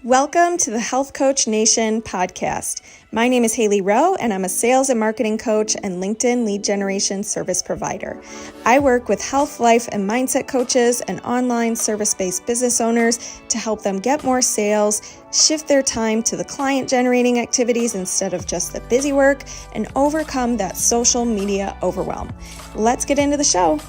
Welcome to the Health Coach Nation podcast. My name is Hailey Rowe, and I'm a sales and marketing coach and LinkedIn lead generation service provider. I work with health, life, and mindset coaches and online service-based business owners to help them get more sales, shift their time to the client-generating activities instead of just the busy work, and overcome that social media overwhelm. Let's get into the show.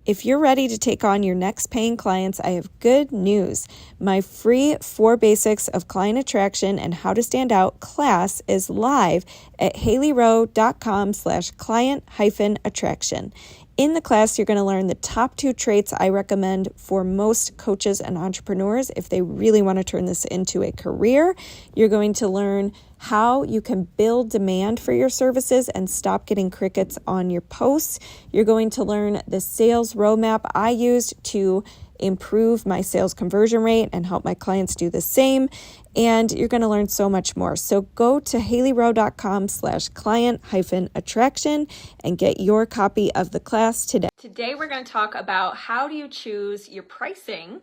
If you're ready to take on your next paying clients, I have good news. My free 4 Basics of Client Attraction and How to Stand Out class is live at haileyrowe.com/client-attraction. In the class, you're going to learn the top 2 traits I recommend for most coaches and entrepreneurs if they really want to turn this into a career. You're going to learn how you can build demand for your services and stop getting crickets on your posts. You're going to learn the sales roadmap I used to improve my sales conversion rate and help my clients do the same. And you're going to learn so much more. So go to haileyrowe.com/client-attraction and get your copy of the class today. Today, we're going to talk about how do you choose your pricing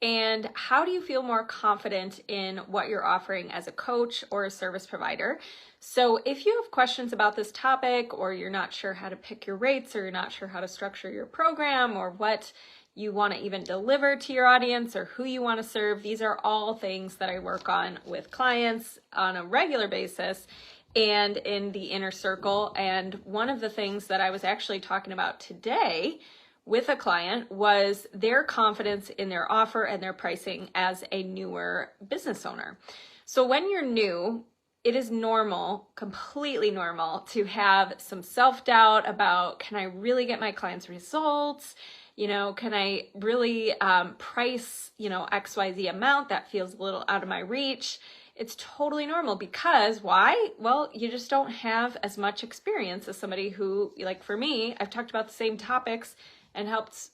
and how do you feel more confident in what you're offering as a coach or a service provider. So if you have questions about this topic, or you're not sure how to pick your rates, or you're not sure how to structure your program, or what you want to even deliver to your audience, or who you want to serve, these are all things that I work on with clients on a regular basis and in the inner circle. And one of the things that I was actually talking about today with a client was their confidence in their offer and their pricing as a newer business owner. So when you're new, it is normal, completely normal, to have some self-doubt about, can I really get my clients results? Can I really price, XYZ amount that feels a little out of my reach? It's totally normal because why? Well, you just don't have as much experience as somebody who, like for me, I've talked about the same topics and helped,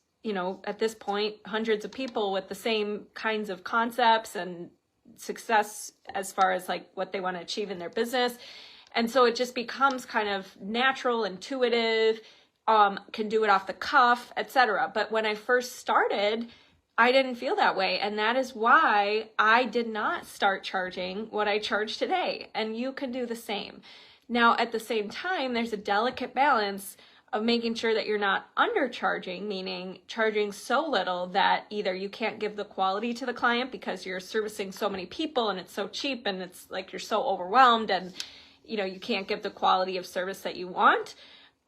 at this point, hundreds of people with the same kinds of concepts and success as far as like what they want to achieve in their business. And so it just becomes kind of natural, intuitive, can do it off the cuff, etc. But when I first started, I didn't feel that way. And that is why I did not start charging what I charge today. And you can do the same. Now, at the same time, there's a delicate balance of making sure that you're not undercharging, meaning charging so little that either you can't give the quality to the client because you're servicing so many people and it's so cheap and it's like you're so overwhelmed and you can't give the quality of service that you want,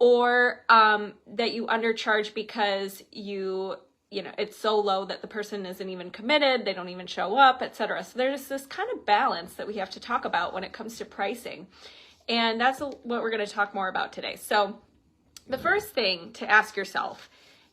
or that you undercharge because it's so low that the person isn't even committed, they don't even show up, etc. So there's this kind of balance that we have to talk about when it comes to pricing. And that's what we're going to talk more about today. So the first thing to ask yourself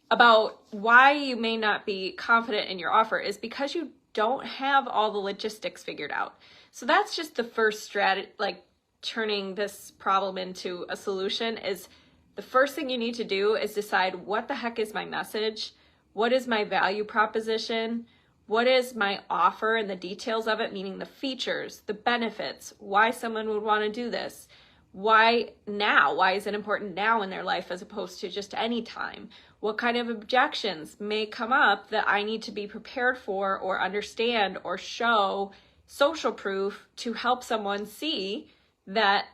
about why you may not be confident in your offer is because you don't have all the logistics figured out. So that's just the first strategy, like turning this problem into a solution. Is the first thing you need to do is decide, what the heck is my message? What is my value proposition? What is my offer and the details of it, meaning the features, the benefits, why someone would want to do this? Why now? Why is it important now in their life as opposed to just any time? What kind of objections may come up that I need to be prepared for or understand or show social proof to help someone see that,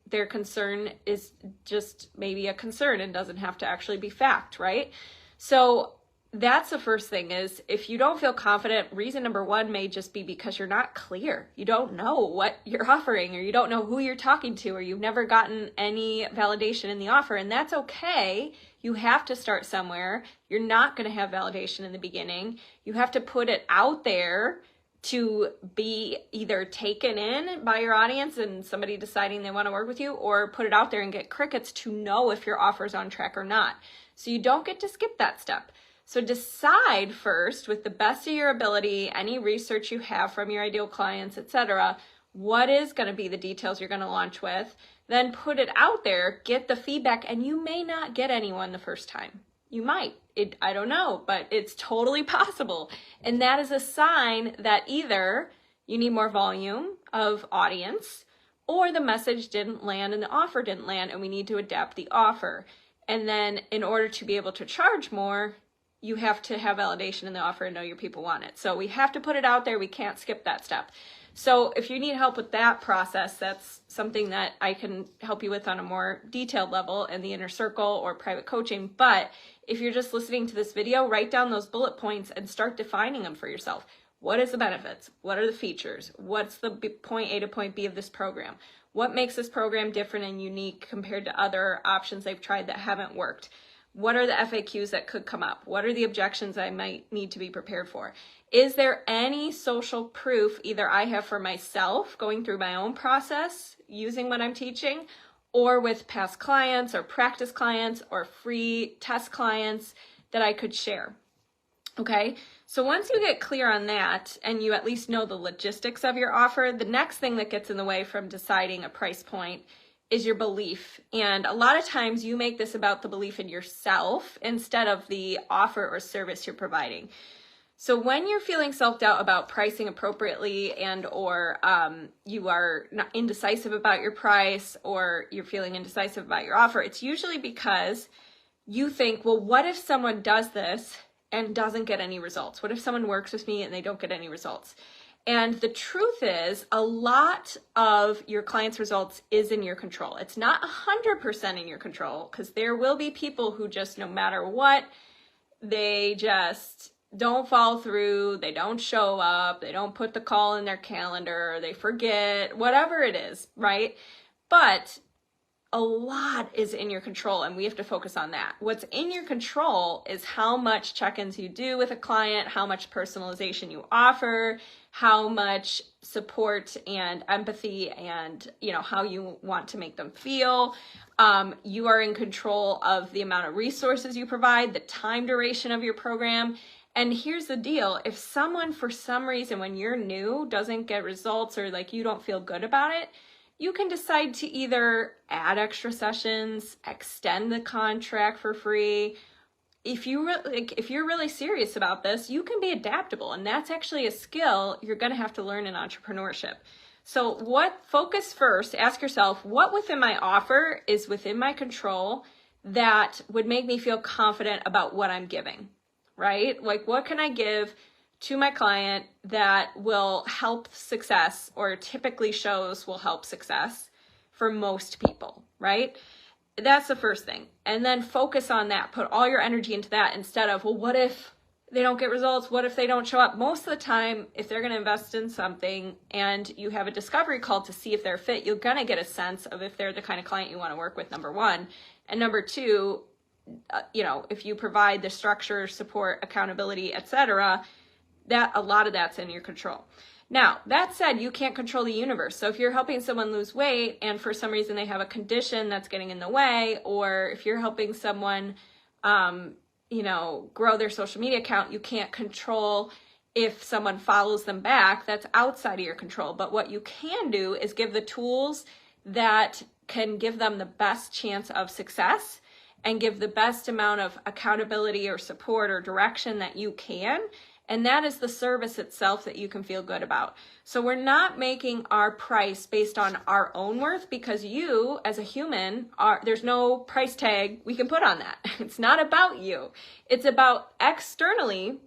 their concern is just maybe a concern and doesn't have to actually be fact, right? So that's the first thing. Is if you don't feel confident, reason number 1 may just be because you're not clear. You don't know what you're offering, or you don't know who you're talking to, or you've never gotten any validation in the offer. And that's okay. You have to start somewhere. You're not going to have validation in the beginning. You have to put it out there to be either taken in by your audience and somebody deciding they want to work with you, or put it out there and get crickets to know if your offer is on track or not. So you don't get to skip that step. So decide first, with the best of your ability, any research you have from your ideal clients, etc., what is going to be the details you're going to launch with. Then put it out there, get the feedback, and you may not get anyone the first time. You might. I don't know, but it's totally possible. And that is a sign that either you need more volume of audience, or the message didn't land and the offer didn't land, and we need to adapt the offer. And then in order to be able to charge more, you have to have validation in the offer and know your people want it. So we have to put it out there. We can't skip that step. So if you need help with that process, that's something that I can help you with on a more detailed level in the inner circle or private coaching. But if you're just listening to this video, write down those bullet points and start defining them for yourself. What is the benefits? What are the features? What's the point A to point B of this program? What makes this program different and unique compared to other options they've tried that haven't worked? What are the FAQs that could come up? What are the objections I might need to be prepared for? Is there any social proof either I have for myself going through my own process using what I'm teaching, or with past clients or practice clients or free test clients that I could share? Okay, so once you get clear on that and you at least know the logistics of your offer, the next thing that gets in the way from deciding a price point is your belief. And a lot of times you make this about the belief in yourself instead of the offer or service you're providing. So when you're feeling self-doubt about pricing appropriately and or you are not indecisive about your price, or you're feeling indecisive about your offer, it's usually because you think, well, what if someone does this and doesn't get any results? What if someone works with me and they don't get any results? And the truth is, a lot of your clients' results is in your control. It's not 100% in your control, because there will be people who just, no matter what, they just don't follow through, they don't show up, they don't put the call in their calendar, they forget, whatever it is, right? But a lot is in your control, and we have to focus on that. What's in your control is how much check-ins you do with a client, how much personalization you offer, how much support and empathy and, how you want to make them feel. You are in control of the amount of resources you provide, the time duration of your program. And here's the deal. If someone, for some reason, when you're new, doesn't get results, or like you don't feel good about it, you can decide to either add extra sessions, extend the contract for free. If you're really serious about this, you can be adaptable, and that's actually a skill you're going to have to learn in entrepreneurship. So focus first, ask yourself, what within my offer is within my control that would make me feel confident about what I'm giving, right? Like, what can I give to my client that will help success, or typically shows will help success for most people, right? That's the first thing. And then focus on that. Put all your energy into that instead of, well, what if they don't get results? What if they don't show up? Most of the time, if they're going to invest in something and you have a discovery call to see if they're fit, you're going to get a sense of if they're the kind of client you want to work with, number one. And number two, if you provide the structure, support, accountability, etc., that a lot of that's in your control. Now, that said, you can't control the universe. So if you're helping someone lose weight and for some reason they have a condition that's getting in the way, or if you're helping someone, grow their social media account, you can't control if someone follows them back. That's outside of your control. But what you can do is give the tools that can give them the best chance of success and give the best amount of accountability or support or direction that you can. And that is the service itself that you can feel good about. So we're not making our price based on our own worth, because you as a human there's no price tag we can put on that. It's not about you. It's about externally,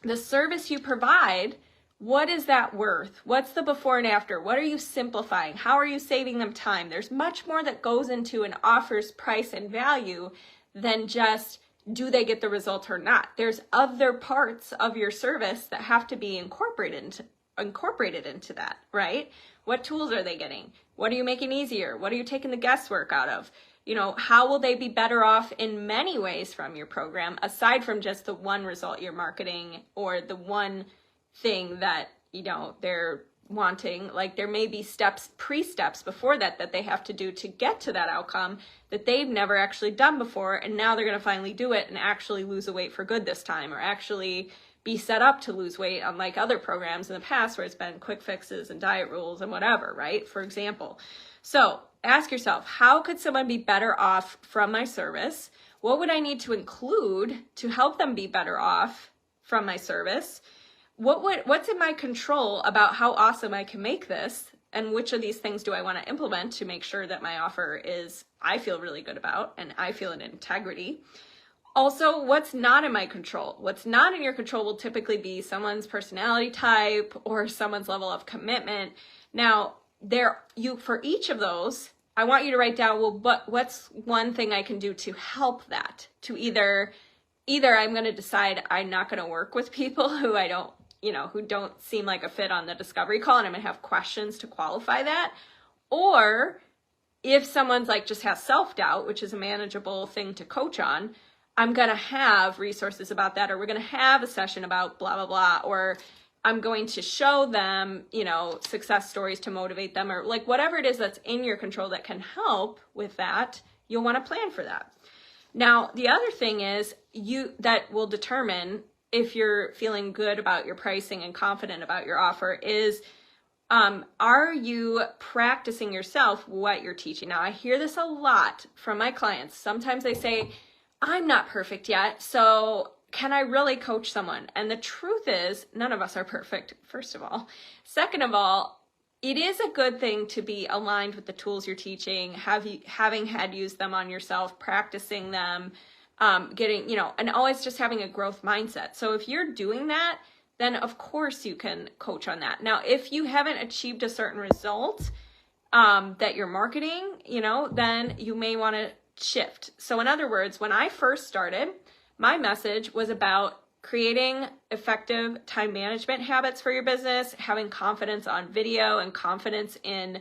the service you provide. What is that worth? What's the before and after? What are you simplifying? How are you saving them time? There's much more that goes into an offer's price and value than just, do they get the result or not? There's other parts of your service that have to be incorporated into that, right? What tools are they getting? What are you making easier? What are you taking the guesswork out of? How will they be better off in many ways from your program, aside from just the one result you're marketing or the one thing that, they're wanting? Like, there may be pre-steps before that they have to do to get to that outcome that they've never actually done before, and now they're going to finally do it and actually lose the weight for good this time, or actually be set up to lose weight, unlike other programs in the past where it's been quick fixes and diet rules and whatever, right? For example. So ask yourself, how could someone be better off from my service? What would I need to include to help them be better off from my service? What's in my control about how awesome I can make this? And which of these things do I want to implement to make sure that my offer I feel really good about and I feel an integrity? Also, what's not in my control? What's not in your control will typically be someone's personality type or someone's level of commitment. Now, for each of those, I want you to write down, well, what's one thing I can do to help that? To either I'm going to decide I'm not going to work with people who who don't seem like a fit on the discovery call, and I'm going to have questions to qualify that. Or if someone's like just has self-doubt, which is a manageable thing to coach on, I'm going to have resources about that, or we're going to have a session about blah, blah, blah, or I'm going to show them, success stories to motivate them, or like whatever it is that's in your control that can help with that, you'll want to plan for that. Now, the other thing is that will determine if you're feeling good about your pricing and confident about your offer is, are you practicing yourself what you're teaching? Now, I hear this a lot from my clients. Sometimes they say, I'm not perfect yet, so can I really coach someone? And the truth is, none of us are perfect, first of all. Second of all, it is a good thing to be aligned with the tools you're teaching, having had used them on yourself, practicing them, and always just having a growth mindset. So if you're doing that, then of course you can coach on that. Now, if you haven't achieved a certain result that you're marketing, then you may want to shift. So in other words, when I first started, my message was about creating effective time management habits for your business, having confidence on video and confidence in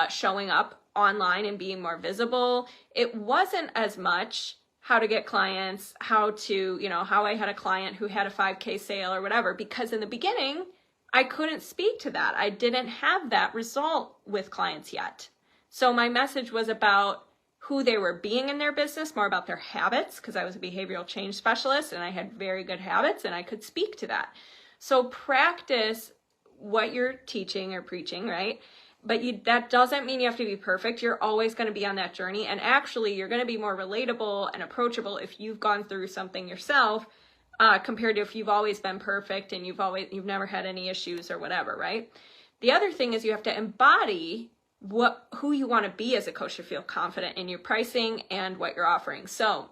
showing up online and being more visible. It wasn't as much how to get clients, how I had a client who had a 5K sale or whatever, because in the beginning, I couldn't speak to that. I didn't have that result with clients yet. So my message was about who they were being in their business, more about their habits, because I was a behavioral change specialist and I had very good habits and I could speak to that. So practice what you're teaching or preaching, right? But that doesn't mean you have to be perfect. You're always going to be on that journey. And actually, you're going to be more relatable and approachable if you've gone through something yourself compared to if you've always been perfect and you've never had any issues or whatever, right? The other thing is you have to embody who you want to be as a coach to feel confident in your pricing and what you're offering. So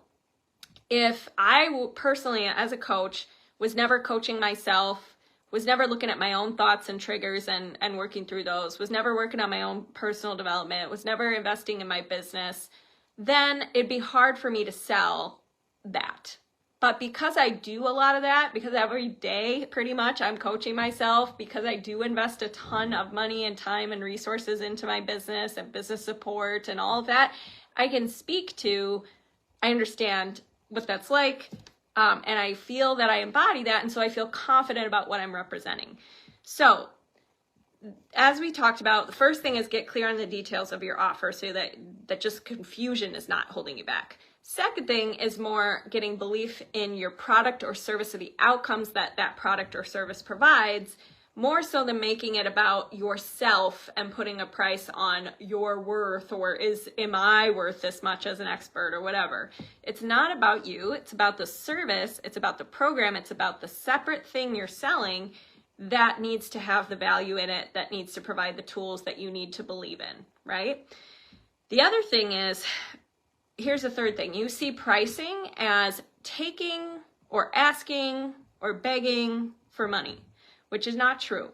if I personally, as a coach, was never coaching myself, was never looking at my own thoughts and triggers and working through those, was never working on my own personal development, was never investing in my business, then it'd be hard for me to sell that. But because I do a lot of that, because every day pretty much I'm coaching myself, because I do invest a ton of money and time and resources into my business and business support and all of that, I can I understand what that's like, and I feel that I embody that, and so I feel confident about what I'm representing. So as we talked about, the first thing is get clear on the details of your offer so that just confusion is not holding you back. Second thing is more getting belief in your product or service or the outcomes that product or service provides, more so than making it about yourself and putting a price on your worth or am I worth this much as an expert or whatever. It's not about you. It's about the service. It's about the program. It's about the separate thing you're selling that needs to have the value in it, that needs to provide the tools that you need to believe in, right? The other thing is, here's the third thing. You see pricing as taking or asking or begging for money, which is not true.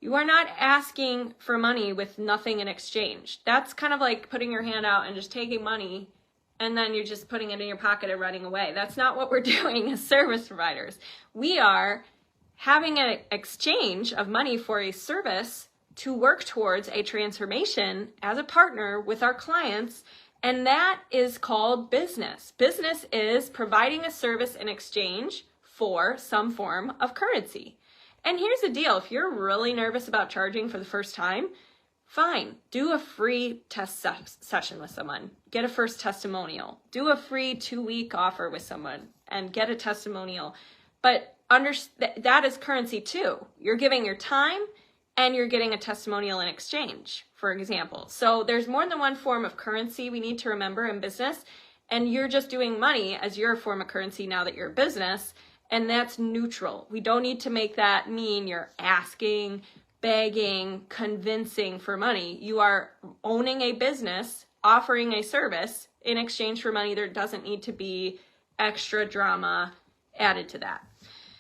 You are not asking for money with nothing in exchange. That's kind of like putting your hand out and just taking money and then you're just putting it in your pocket and running away. That's not what we're doing as service providers. We are having an exchange of money for a service to work towards a transformation as a partner with our clients. And that is called business. Business is providing a service in exchange for some form of currency. And here's the deal. If you're really nervous about charging for the first time, fine. Do a free test session with someone. Get a first testimonial. Do a free 2-week offer with someone and get a testimonial. But that is currency too. You're giving your time and you're getting a testimonial in exchange, for example. So there's more than one form of currency we need to remember in business, and you're just doing money as your form of currency now that you're a business, and that's neutral. We don't need to make that mean you're asking, begging, convincing for money. You are owning a business, offering a service in exchange for money. There doesn't need to be extra drama added to that.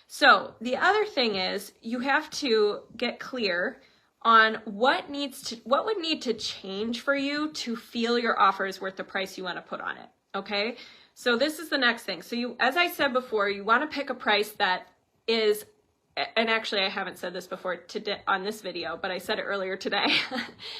So the other thing is you have to get clear on what would need to change for you to feel your offer is worth the price you want to put on it. Okay. So this is the next thing. So as I said before, you want to pick a price that is, and actually I haven't said this before today on this video, but I said it earlier today.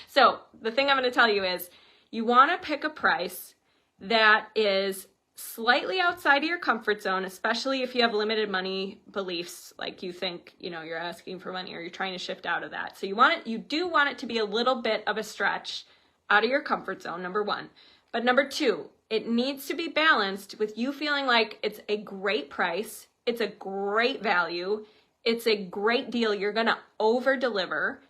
So the thing I'm going to tell you is you want to pick a price that is slightly outside of your comfort zone, especially if you have limited money beliefs, like you think, you're asking for money or you're trying to shift out of that. So you do want it to be a little bit of a stretch out of your comfort zone, number one. But number two, it needs to be balanced with you feeling like it's a great price, it's a great value, it's a great deal, you're going to over deliver,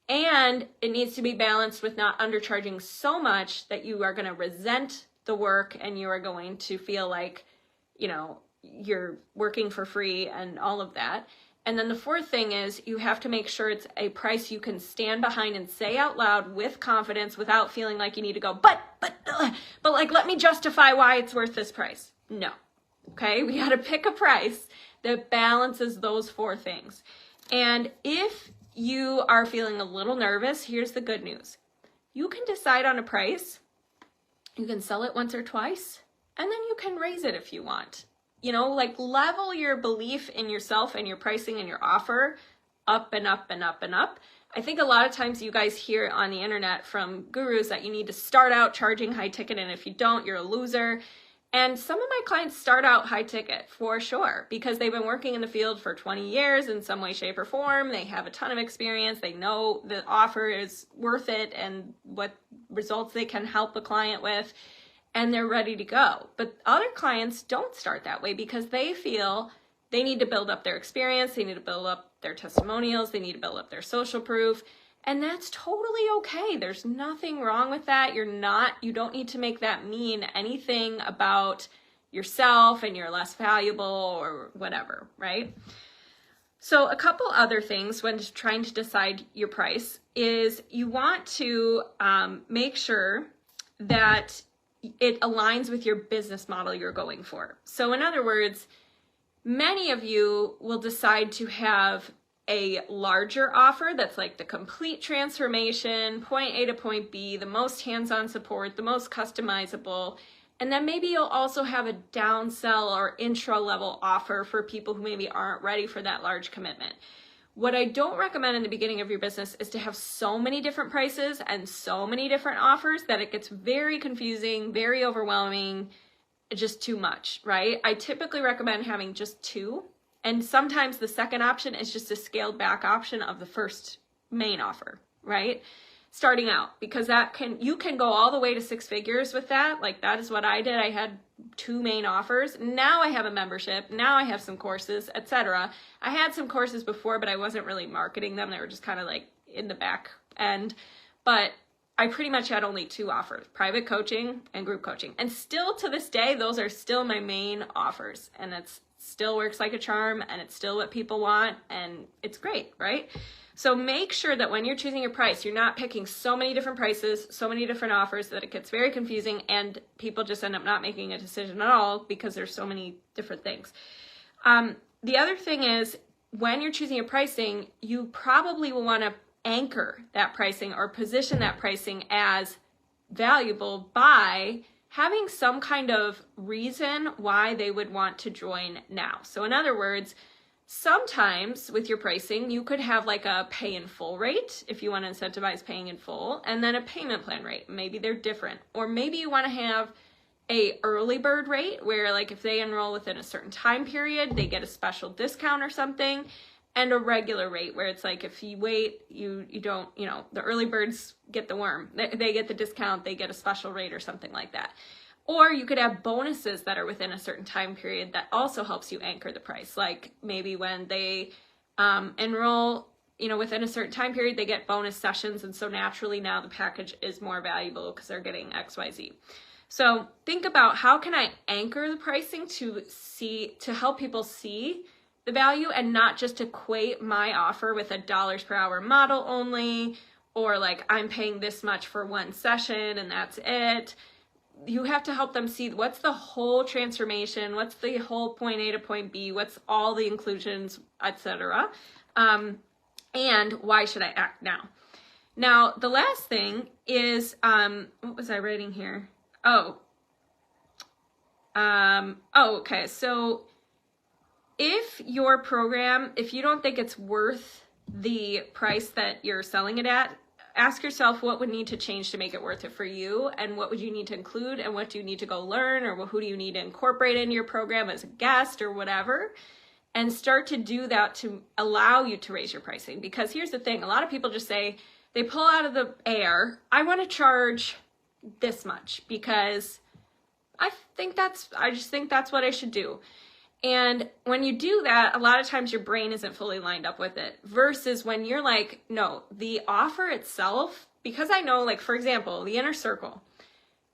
and it needs to be balanced with not undercharging so much that you are going to resent the work and you are going to feel like, you're working for free and all of that. And then the fourth thing is you have to make sure it's a price you can stand behind and say out loud with confidence without feeling like you need to go, but like, let me justify why it's worth this price. No. Okay. We got to pick a price that balances those four things. And if you are feeling a little nervous, here's the good news. You can decide on a price. You can sell it once or twice, and then you can raise it if you want. Level your belief in yourself and your pricing and your offer up and up and up and up. I think a lot of times you guys hear on the internet from gurus that you need to start out charging high ticket, and if you don't, you're a loser. And some of my clients start out high ticket for sure, because they've been working in the field for 20 years in some way, shape, or form. They have a ton of experience. They know the offer is worth it and what results they can help the client with, and they're ready to go. But other clients don't start that way because they feel they need to build up their experience. They need to build up their testimonials. They need to build up their social proof. And that's totally okay. There's nothing wrong with that. You don't need to make that mean anything about yourself and you're less valuable or whatever, right? So a couple other things when trying to decide your price is you want to make sure that it aligns with your business model you're going for. So in other words, many of you will decide to have a larger offer that's like the complete transformation, point A to point B, the most hands-on support, the most customizable. And then maybe you'll also have a downsell or intro level offer for people who maybe aren't ready for that large commitment. What I don't recommend in the beginning of your business is to have so many different prices and so many different offers that it gets very confusing, very overwhelming, just too much, right? I typically recommend having just two. And sometimes the second option is just a scaled back option of the first main offer, right? Starting out, because you can go all the way to six figures with that. Like that is what I did. I had two main offers. Now I have a membership. Now I have some courses, etc. I had some courses before, but I wasn't really marketing them. They were just kind of like in the back end. But I pretty much had only two offers, private coaching and group coaching. And still to this day, those are still my main offers. And it's still works like a charm, and it's still what people want, and it's great, right? So make sure that when you're choosing your price, you're not picking so many different prices, so many different offers that it gets very confusing and people just end up not making a decision at all because there's so many different things. The other thing is when you're choosing your pricing, you probably will want to anchor that pricing or position that pricing as valuable by having some kind of reason why they would want to join now. So in other words, sometimes with your pricing, you could have like a pay in full rate if you want to incentivize paying in full, and then a payment plan rate. Maybe they're different. Or maybe you want to have a early bird rate where like if they enroll within a certain time period, they get a special discount or something, and a regular rate where it's like if you wait, you don't, the early birds get the worm. They get the discount, they get a special rate or something like that. Or you could have bonuses that are within a certain time period that also helps you anchor the price. Like maybe when they enroll, within a certain time period, they get bonus sessions. And so naturally now the package is more valuable because they're getting X, Y, Z. So think about how can I anchor the pricing to help people see the value and not just equate my offer with a dollars per hour model only, or like I'm paying this much for one session and that's it. you have to help them see what's the whole transformation, what's the whole point A to point B, what's all the inclusions, etc. And why should I act now? Now, the last thing is, what was I writing here? Okay. So if your program, if you don't think it's worth the price that you're selling it at, ask yourself what would need to change to make it worth it for you, and what would you need to include, and what do you need to go learn, or who do you need to incorporate in your program as a guest or whatever, and start to do that to allow you to raise your pricing. Because here's the thing, a lot of people just say, they pull out of the air, I want to charge this much because I just think that's what I should do. And when you do that, a lot of times your brain isn't fully lined up with it, versus when you're like, no, the offer itself, because I know, like, for example, the Inner Circle,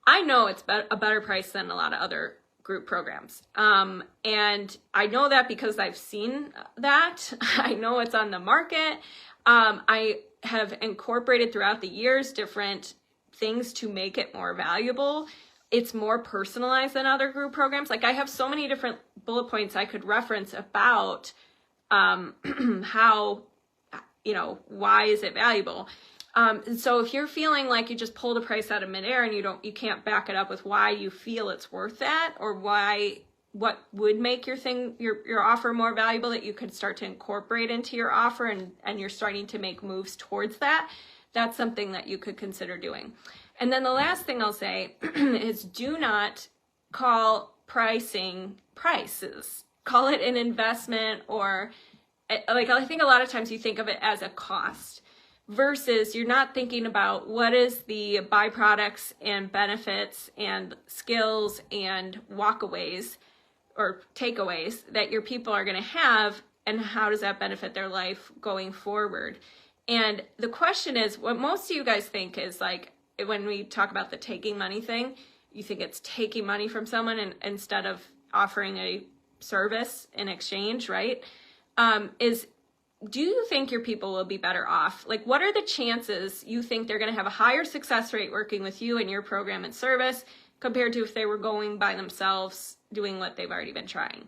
I know it's a better price than a lot of other group programs. And I know that because I've seen that. I know it's on the market. I have incorporated throughout the years different things to make it more valuable. It's more personalized than other group programs. Like, I have so many different bullet points I could reference about how, why is it valuable? And so if you're feeling like you just pulled a price out of midair and you can't back it up with why you feel it's worth that, or what would make your offer more valuable that you could start to incorporate into your offer, and you're starting to make moves towards that, that's something that you could consider doing. And then the last thing I'll say is, do not call pricing prices. Call it an investment, or like, I think a lot of times you think of it as a cost, versus you're not thinking about what is the byproducts and benefits and skills and walkaways or takeaways that your people are going to have, and how does that benefit their life going forward. And the question is, what most of you guys think is, like, when we talk about the taking money thing, you think it's taking money from someone instead of offering a service in exchange, right? Do you think your people will be better off? Like, what are the chances you think they're going to have a higher success rate working with you and your program and service compared to if they were going by themselves doing what they've already been trying?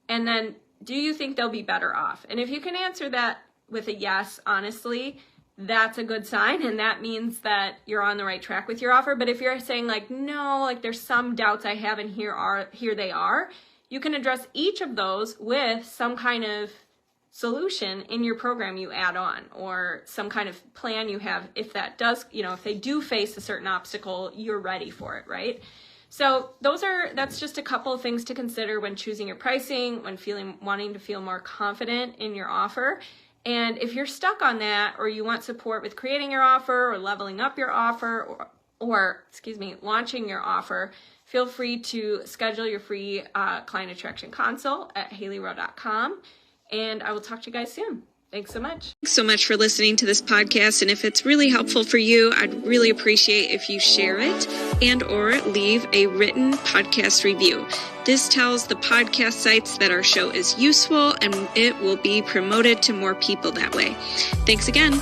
And then, do you think they'll be better off? And if you can answer that with a yes, honestly, that's a good sign, and that means that you're on the right track with your offer. But if you're saying, like, no, like, there's some doubts I have, and here they are, you can address each of those with some kind of solution in your program you add on, or some kind of plan you have. If that does, if they do face a certain obstacle, you're ready for it, right? So that's just a couple of things to consider when choosing your pricing, when wanting to feel more confident in your offer. And if you're stuck on that, or you want support with creating your offer or leveling up your offer, or launching your offer, feel free to schedule your free client attraction consult at HaileyRowe.com. And I will talk to you guys soon. Thanks so much. Thanks so much for listening to this podcast. And if it's really helpful for you, I'd really appreciate if you share it and or leave a written podcast review. This tells the podcast sites that our show is useful, and it will be promoted to more people that way. Thanks again.